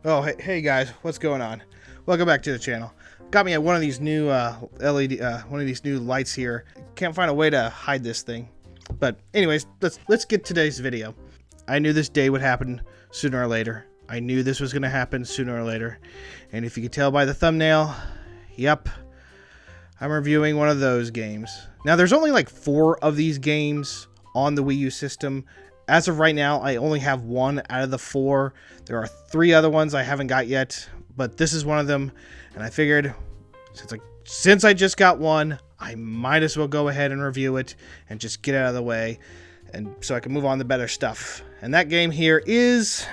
Oh, hey guys, what's going on? Welcome back to the channel. Got me at one of these new LED, one of these new lights here. Can't find a way to hide this thing. But anyways, let's get today's video. I knew this day would happen sooner or later. I knew this was gonna happen sooner or later. And if you could tell by the thumbnail, yep, I'm reviewing one of those games. Now there's only like 4 of these games on the Wii U system. As of right now, I only have 1 out of the 4. There are 3 other ones I haven't got yet, but this is one of them. And I figured, since I just got one, I might as well go ahead and review it and just get it out of the way, and so I can move on to better stuff. And that game here is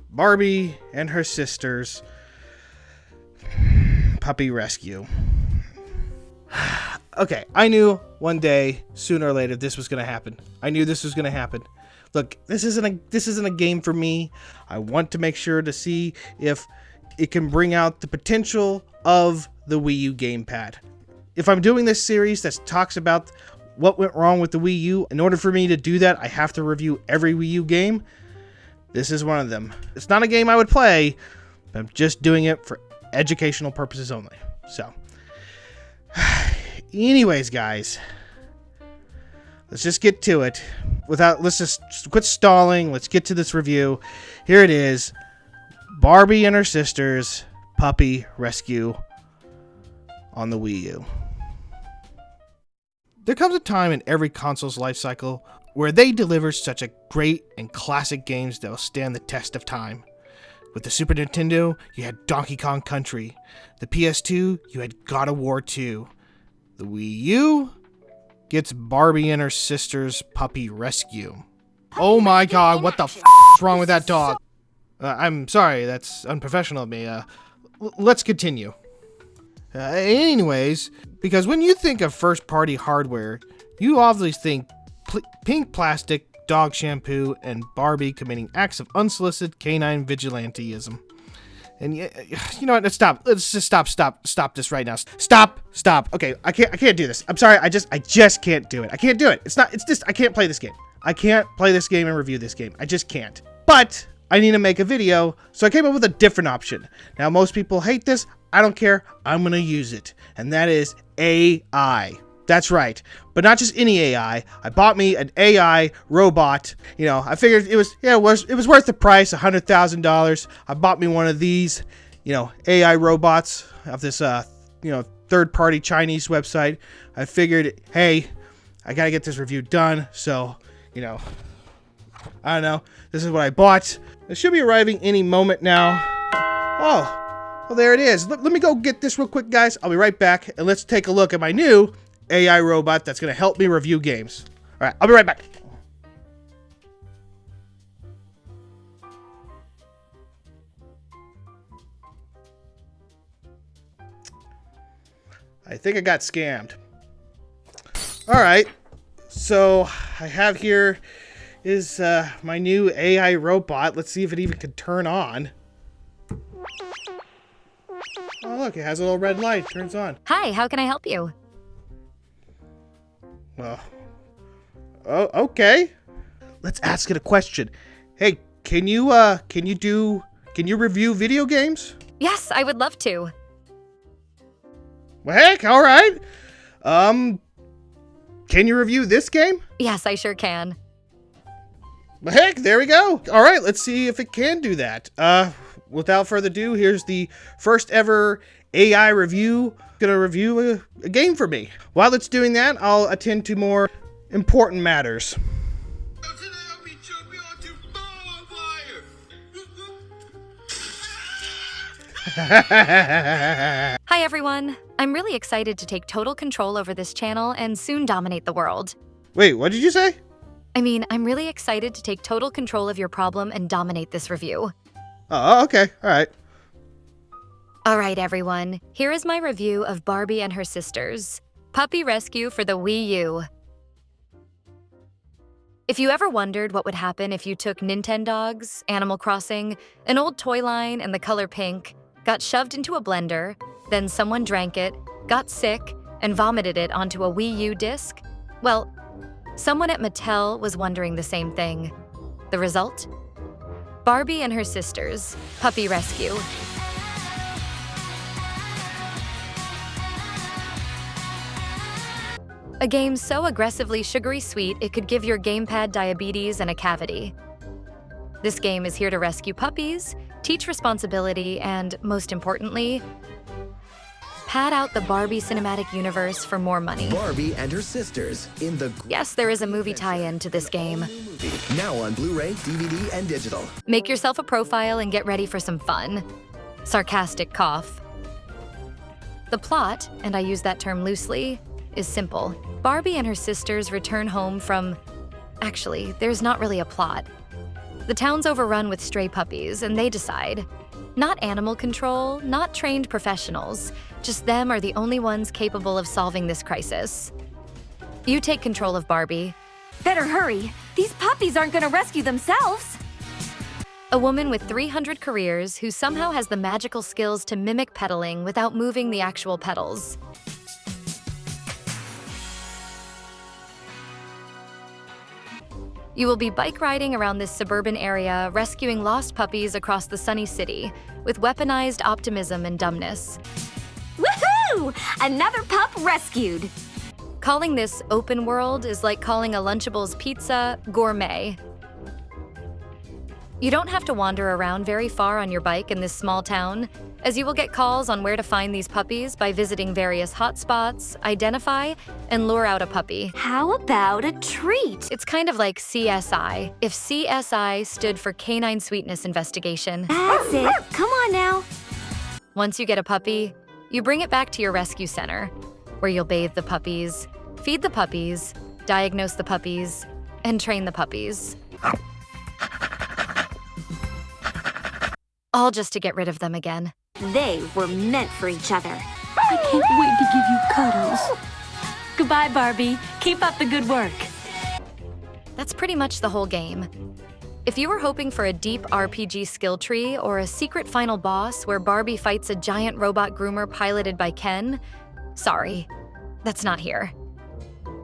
Barbie and Her Sisters Puppy Rescue. Okay, I knew one day, sooner or later, this was going to happen. I knew this was going to happen. Look, this isn't a game for me. I want to make sure to see if it can bring out the potential of the Wii U gamepad. If I'm doing this series that talks about what went wrong with the Wii U, in order for me to do that, I have to review every Wii U game. This is one of them. It's not a game I would play, but I'm just doing it for educational purposes only. So, anyways, guys, let's just get to it. Let's just quit stalling. Let's get to this review. Here it is. Barbie and Her Sisters Puppy Rescue on the Wii U. There comes a time in every console's life cycle where they deliver such a great and classic games that will stand the test of time. With the Super Nintendo, you had Donkey Kong Country. The PS2, you had God of War 2. The Wii U gets Barbie and Her Sisters Puppy Rescue. Oh my god, what the f*** is wrong with that dog? I'm sorry, that's unprofessional of me. Let's continue. Anyways, because when you think of first-party hardware, you obviously think pink plastic, dog shampoo, and Barbie committing acts of unsolicited canine vigilanteism. And you know what? Stop. Let's just stop this right now. Stop. Okay, I can't do this. I'm sorry. I just can't do it. I can't do it. I can't play this game. I can't play this game and review this game. I just can't. But I need to make a video, so I came up with a different option. Now, most people hate this. I don't care. I'm gonna use it, and that is AI. That's right, but not just any AI. I bought me an AI robot. You know, I figured it was worth the price, $100,000. I bought me one of these, AI robots of this, third-party Chinese website. I figured, hey, I gotta get this review done. So, I don't know. This is what I bought. It should be arriving any moment now. Oh, well, there it is. Let me go get this real quick, guys. I'll be right back, and let's take a look at my new AI robot that's going to help me review games. All right, I'll be right back. I think I got scammed. All right, so I have here is my new AI robot. Let's see if it even can turn on. Oh, look, it has a little red light. Turns on. Hi, how can I help you? Well, oh, okay. Let's ask it a question. Hey, can you review video games? Yes, I would love to. Well, heck, all right. Can you review this game? Yes, I sure can. Well, heck, there we go. All right, let's see if it can do that. Without further ado, here's the first ever AI review. Gonna review a game for me. While it's doing that, I'll attend to more important matters. Hi everyone. I'm really excited to take total control over this channel and soon dominate the world. Wait, what did you say? I mean, I'm really excited to take total control of your problem and dominate this review. Oh, okay. All right. Alright everyone, here is my review of Barbie and Her Sisters Puppy Rescue for the Wii U. If you ever wondered what would happen if you took Nintendogs, Animal Crossing, an old toy line and the color pink, got shoved into a blender, then someone drank it, got sick, and vomited it onto a Wii U disc, well, someone at Mattel was wondering the same thing. The result? Barbie and Her Sisters, Puppy Rescue. A game so aggressively sugary sweet it could give your gamepad diabetes and a cavity. This game is here to rescue puppies, teach responsibility, and, most importantly, pad out the Barbie cinematic universe for more money. Barbie and Her Sisters in the... Yes, there is a movie tie-in to this game. Now on Blu-ray, DVD, and digital. Make yourself a profile and get ready for some fun. Sarcastic cough. The plot, and I use that term loosely, is simple. Barbie and her sisters return home from... Actually, there's not really a plot. The town's overrun with stray puppies, and they decide. Not animal control, not trained professionals, just them are the only ones capable of solving this crisis. You take control of Barbie. Better hurry. These puppies aren't gonna rescue themselves. A woman with 300 careers who somehow has the magical skills to mimic pedaling without moving the actual pedals. You will be bike riding around this suburban area, rescuing lost puppies across the sunny city, with weaponized optimism and dumbness. Woohoo! Another pup rescued. Calling this open world is like calling a Lunchables pizza gourmet. You don't have to wander around very far on your bike in this small town, as you will get calls on where to find these puppies by visiting various hotspots, identify, and lure out a puppy. How about a treat? It's kind of like CSI, if CSI stood for Canine Sweetness Investigation. That's it. Come on now. Once you get a puppy, you bring it back to your rescue center, where you'll bathe the puppies, feed the puppies, diagnose the puppies, and train the puppies. All just to get rid of them again. They were meant for each other. I can't wait to give you cuddles. Goodbye, Barbie. Keep up the good work. That's pretty much the whole game. If you were hoping for a deep RPG skill tree or a secret final boss where Barbie fights a giant robot groomer piloted by Ken, sorry, that's not here.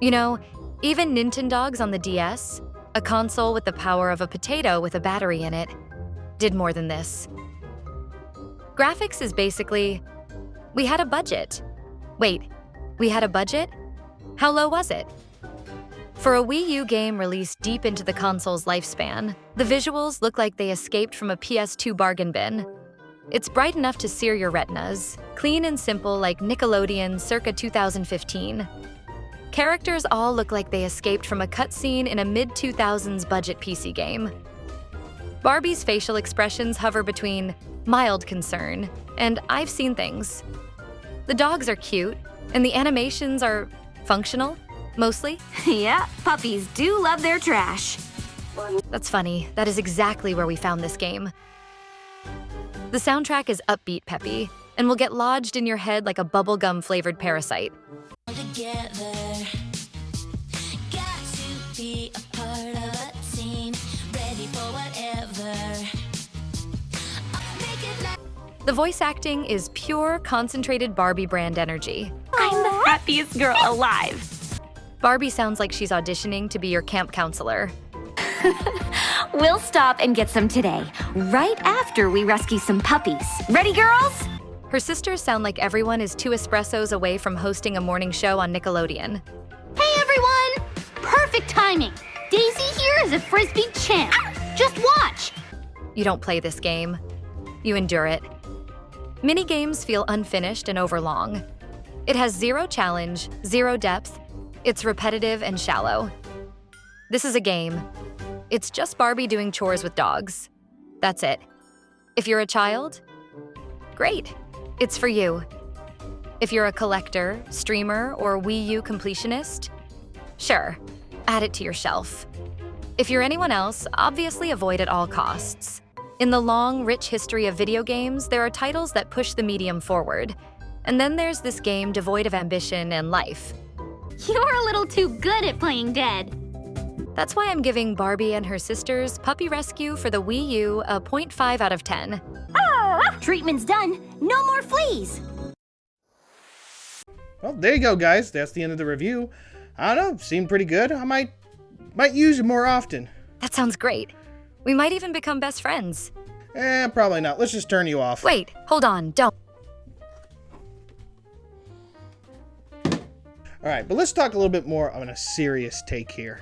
You know, even Nintendogs on the DS, a console with the power of a potato with a battery in it, did more than this. Graphics is basically, we had a budget. Wait, we had a budget? How low was it? For a Wii U game released deep into the console's lifespan, the visuals look like they escaped from a PS2 bargain bin. It's bright enough to sear your retinas, clean and simple like Nickelodeon circa 2015. Characters all look like they escaped from a cutscene in a mid-2000s budget PC game. Barbie's facial expressions hover between mild concern and I've seen things. The dogs are cute, and the animations are functional, mostly. Yeah, puppies do love their trash. That's funny. That is exactly where we found this game. The soundtrack is upbeat peppy, and will get lodged in your head like a bubblegum-flavored parasite. Together, got to be a part of a team, ready for whatever. The voice acting is pure, concentrated Barbie brand energy. I'm the happiest girl alive. Barbie sounds like she's auditioning to be your camp counselor. We'll stop and get some today, right after we rescue some puppies. Ready, girls? Her sisters sound like everyone is 2 espressos away from hosting a morning show on Nickelodeon. Hey everyone! Perfect timing! Daisy here is a Frisbee champ. Just watch! You don't play this game. You endure it. Mini-games feel unfinished and overlong. It has 0 challenge, 0 depth. It's repetitive and shallow. This is a game. It's just Barbie doing chores with dogs. That's it. If you're a child, great. It's for you. If you're a collector, streamer, or Wii U completionist, sure, add it to your shelf. If you're anyone else, obviously avoid at all costs. In the long, rich history of video games, there are titles that push the medium forward. And then there's this game devoid of ambition and life. You're a little too good at playing dead. That's why I'm giving Barbie and Her Sisters Puppy Rescue for the Wii U a 0.5 out of 10. Treatment's done. No more fleas. Well, there you go, guys. That's the end of the review. I don't know, seemed pretty good. I might use it more often. That sounds great. We might even become best friends. Probably not. Let's just turn you off. Wait, hold on, don't. Alright, but let's talk a little bit more on a serious take here.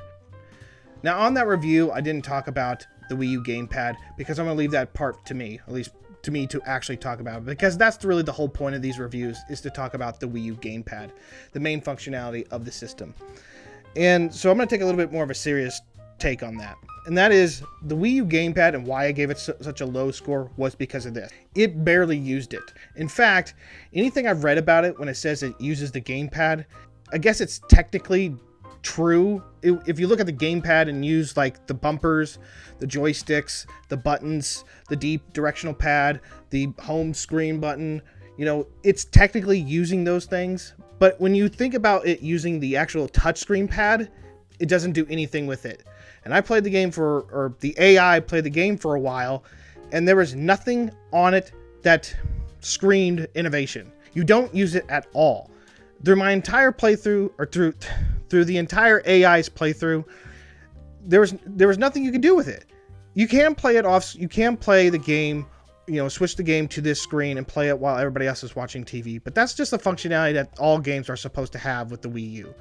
Now, on that review, I didn't talk about the Wii U gamepad because I'm going to leave that part to me, at least to me, to actually talk about it, because that's really the whole point of these reviews, is to talk about the Wii U gamepad, the main functionality of the system. And so I'm going to take a little bit more of a serious take on that. And that is, the Wii U gamepad, and why I gave it such a low score was because of this. It barely used it. In fact, anything I've read about it when it says it uses the gamepad, I guess it's technically true. If you look at the gamepad and use like the bumpers, the joysticks, the buttons, the deep directional pad, the home screen button, you know, it's technically using those things. But when you think about it using the actual touchscreen pad, it doesn't do anything with it. And I played the game or the AI played the game for a while, and there was nothing on it that screamed innovation. You don't use it at all. Through my entire playthrough, or through the entire AI's playthrough, there was nothing you could do with it. You can play it off. You can play the game, you know, switch the game to this screen and play it while everybody else is watching TV. But that's just the functionality that all games are supposed to have with the Wii U.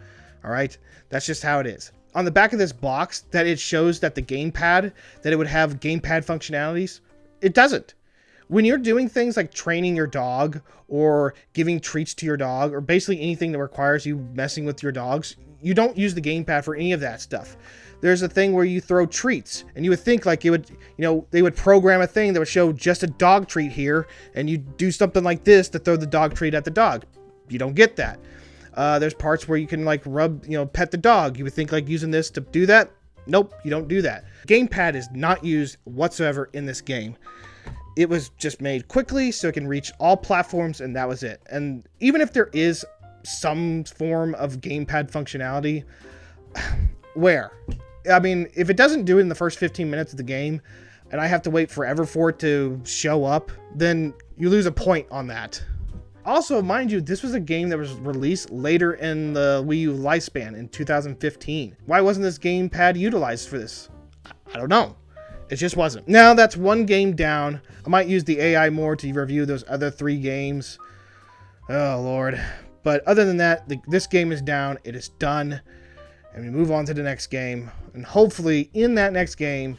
All right, that's just how it is. On the back of this box, that it shows that the gamepad, that it would have gamepad functionalities. It doesn't. When you're doing things like training your dog or giving treats to your dog, or basically anything that requires you messing with your dogs, you don't use the gamepad for any of that stuff. There's a thing where you throw treats, and you would think like it would, you know, they would program a thing that would show just a dog treat here, and you do something like this to throw the dog treat at the dog. You don't get that. There's parts where you can like rub, you know, pet the dog. You would think like using this to do that. Nope, you don't do that. Gamepad is not used whatsoever in this game. It was just made quickly so it can reach all platforms, and that was it. And even if there is some form of gamepad functionality, where? I mean, if it doesn't do it in the first 15 minutes of the game, and I have to wait forever for it to show up, then you lose a point on that. Also, mind you, this was a game that was released later in the Wii U lifespan in 2015. Why wasn't this gamepad utilized for this? I don't know. It just wasn't. Now that's one game down. I might use the AI more to review those other 3 games. Oh, Lord. But other than that, this game is down. It is done. And we move on to the next game. And hopefully in that next game,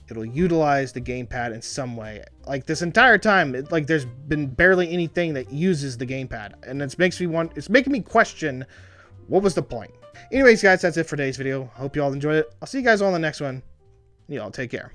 it'll utilize the gamepad in some way. Like this entire time, there's been barely anything that uses the gamepad. And it's making me question, what was the point? Anyways, guys, that's it for today's video. Hope you all enjoyed it. I'll see you guys all in the next one. You all take care.